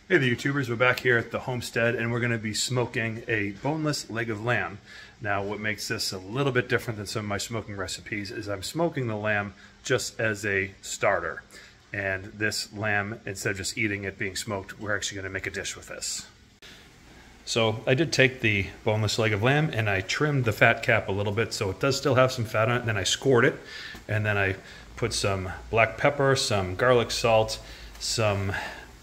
Hey the YouTubers, we're back here at the homestead and we're going to be smoking a boneless leg of lamb. Now what makes this a little bit different than some of my smoking recipes is I'm smoking the lamb just as a starter. And this lamb, instead of just eating it being smoked, we're actually going to make a dish with this. So I did take the boneless leg of lamb and I trimmed the fat cap a little bit so it does still have some fat on it, and then I scored it, and then I put some black pepper, some garlic salt, some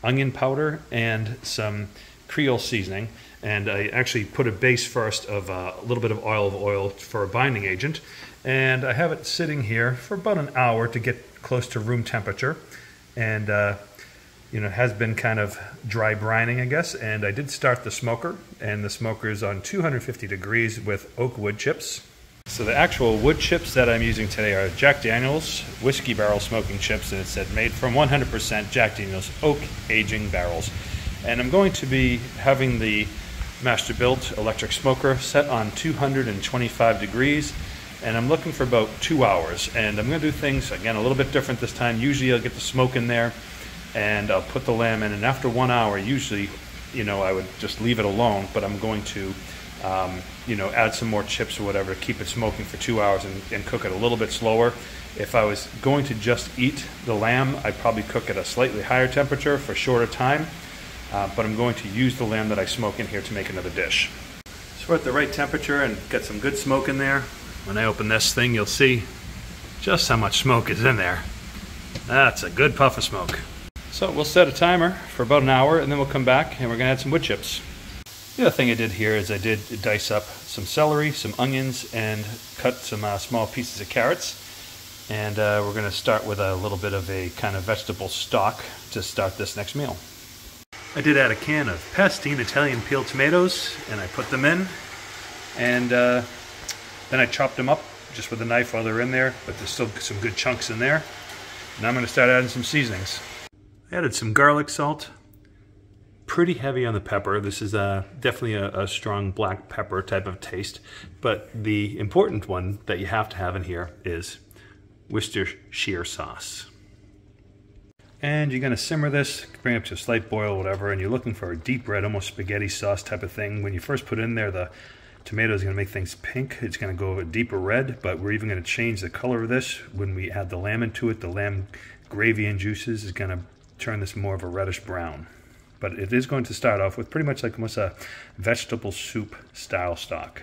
onion powder, and some Creole seasoning. And I actually put a base first of a little bit of oil for a binding agent. And I have it sitting here for about an hour to get close to room temperature. And you know, it has been kind of dry brining, I guess. And I did start the smoker, and the smoker is on 250 degrees with oak wood chips. So the actual wood chips that I'm using today are Jack Daniel's whiskey barrel smoking chips, and it said made from 100% Jack Daniel's oak aging barrels. And I'm going to be having the master built electric smoker set on 225 degrees, and I'm looking for about 2 hours. And I'm going to do things again a little bit different this time. Usually I'll get the smoke in there and I'll put the lamb in, and after 1 hour usually, you know, I would just leave it alone, but I'm going to you know, add some more chips or whatever to keep it smoking for 2 hours and cook it a little bit slower. If I was going to just eat the lamb, I'd probably cook at a slightly higher temperature for a shorter time, but I'm going to use the lamb that I smoke in here to make another dish. So we're at the right temperature and get some good smoke in there. When I open this thing, you'll see just how much smoke is in there. That's a good puff of smoke. So we'll set a timer for about an hour, and then we'll come back and we're going to add some wood chips. The other thing I did here is I did dice up some celery, some onions, and cut some small pieces of carrots. And we're going to start with a little bit of a kind of vegetable stock to start this next meal. I did add a can of Pastine Italian peeled tomatoes, and I put them in. And then I chopped them up just with a knife while they're in there, but there's still some good chunks in there. Now I'm going to start adding some seasonings. I added some garlic salt. Pretty heavy on the pepper. This is definitely a strong black pepper type of taste, but the important one that you have to have in here is Worcestershire sauce. And you're going to simmer this, bring it up to a slight boil, whatever, and you're looking for a deep red, almost spaghetti sauce type of thing. When you first put it in there, the tomato is going to make things pink. It's going to go a deeper red, but we're even going to change the color of this when we add the lamb into it. The lamb gravy and juices is going to turn this more of a reddish brown. But it is going to start off with pretty much like almost a vegetable soup style stock.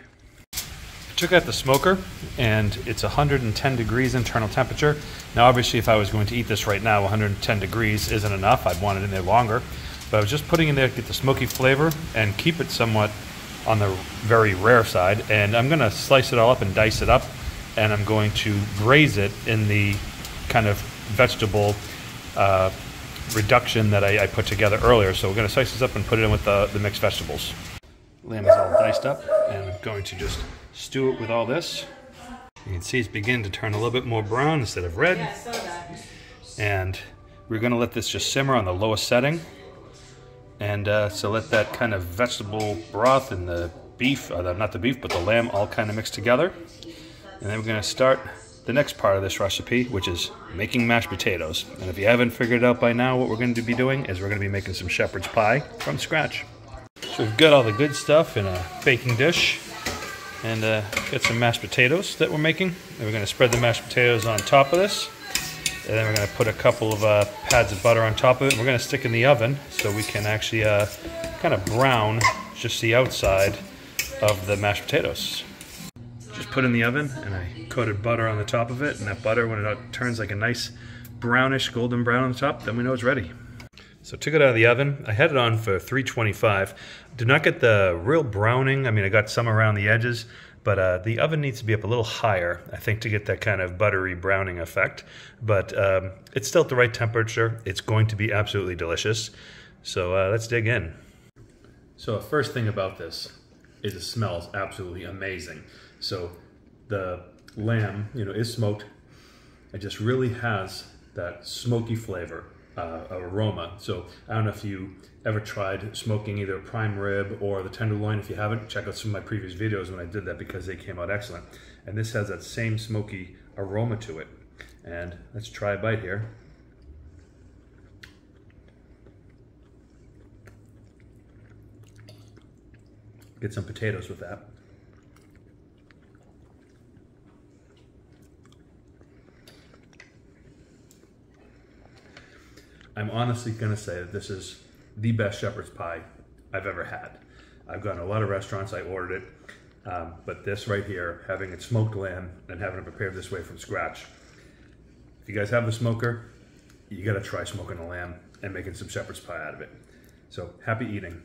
I took out the smoker, and it's 110 degrees internal temperature. Now obviously if I was going to eat this right now, 110 degrees isn't enough. I'd want it in there longer. But I was just putting it in there to get the smoky flavor and keep it somewhat on the very rare side. And I'm going to slice it all up and dice it up, and I'm going to braise it in the kind of vegetable reduction that I put together earlier. So we're going to slice this up and put it in with the mixed vegetables. Lamb is all diced up, and I'm going to just stew it with all this. You can see it's beginning to turn a little bit more brown instead of red. Yeah, I saw that. And we're going to let this just simmer on the lowest setting. And so let that kind of vegetable broth and the beef, or not the beef, but the lamb all kind of mix together. And then we're going to start the next part of this recipe, which is making mashed potatoes. And if you haven't figured it out by now, what we're going to be doing is we're going to be making some shepherd's pie from scratch. So we've got all the good stuff in a baking dish, and got some mashed potatoes that we're making. And we're going to spread the mashed potatoes on top of this, and then we're going to put a couple of pads of butter on top of it. We're going to stick in the oven so we can actually kind of brown just the outside of the mashed potatoes. Just put in the oven, and I coated butter on the top of it, and that butter, when it turns like a nice brownish golden brown on the top, then we know it's ready. So I took it out of the oven. I had it on for 325. Did not get the real browning. I mean, I got some around the edges, but the oven needs to be up a little higher, I think, to get that kind of buttery browning effect. But it's still at the right temperature. It's going to be absolutely delicious. So let's dig in. So the first thing about this is it smells absolutely amazing. So the lamb, you know, is smoked. It just really has that smoky flavor, aroma. So I don't know if you ever tried smoking either prime rib or the tenderloin. If you haven't, check out some of my previous videos when I did that, because they came out excellent. And this has that same smoky aroma to it. And let's try a bite here. Get some potatoes with that. I'm honestly going to say that this is the best shepherd's pie I've ever had. I've gone to a lot of restaurants, I ordered it, but this right here, having it smoked lamb and having it prepared this way from scratch. If you guys have the smoker, you got to try smoking a lamb and making some shepherd's pie out of it. So happy eating.